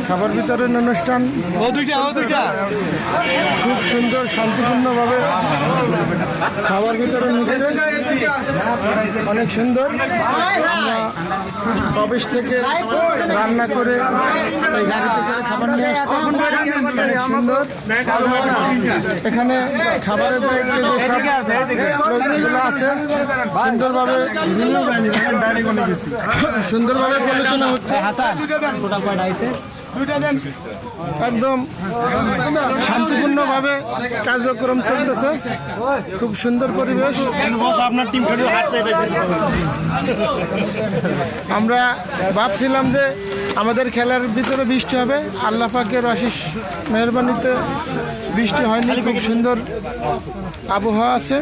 খাবার বিতরণ অনুষ্ঠান খুব সুন্দর শান্তিপূর্ণভাবে খাবার বিতরণ হচ্ছে, অনেক সুন্দর। আমরা অফিস থেকে রান্না করে এই গাড়িতে করে খাবার নিয়ে আসছি, অনেক সুন্দর। এখানে খাবারের দায়িত্বে লোকগুলো আছে, সুন্দরভাবে আলোচনা হচ্ছে, একদম শান্তিপূর্ণভাবে কার্যক্রম চলতেছে, খুব সুন্দর পরিবেশ। আপনার টিম আমরা ভাবছিলাম যে আমাদের খেলার ভিতরে বৃষ্টি হবে, আল্লাহ পাকের অশেষ মেহরবানিতে বৃষ্টি হয়নি, খুব সুন্দর আবহাওয়া আছে।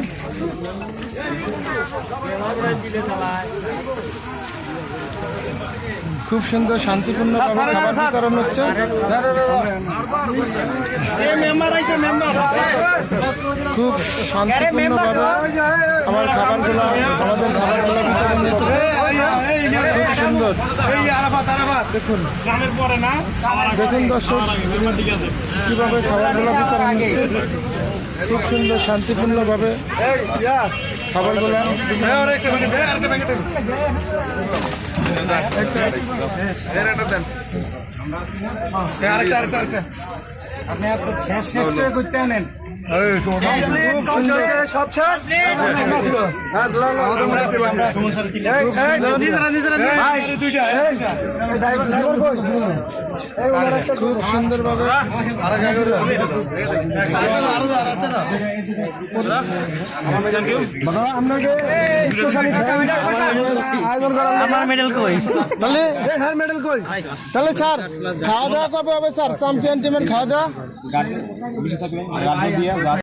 খুব সুন্দর শান্তিপূর্ণভাবে খাবার বিতরণ হচ্ছে। খুব শান্তিপূর্ণভাবে আমার খাবারগুলো বিতরণ হচ্ছে, খুব সুন্দর। দেখুন দেখুন দর্শক কিভাবে খাবারগুলো বিতরণ হচ্ছে, খুব সুন্দর শান্তিপূর্ণভাবে খাবারগুলো। আপনি এত শেষ করে করতে আনেন, সব শেষ। খুব সুন্দরভাবে আমার মেডেল কই? তাহলে স্যার খাওয়া দাওয়া কবে হবে স্যার? চ্যাম্পিয়ন টিমের খাওয়া দাওয়া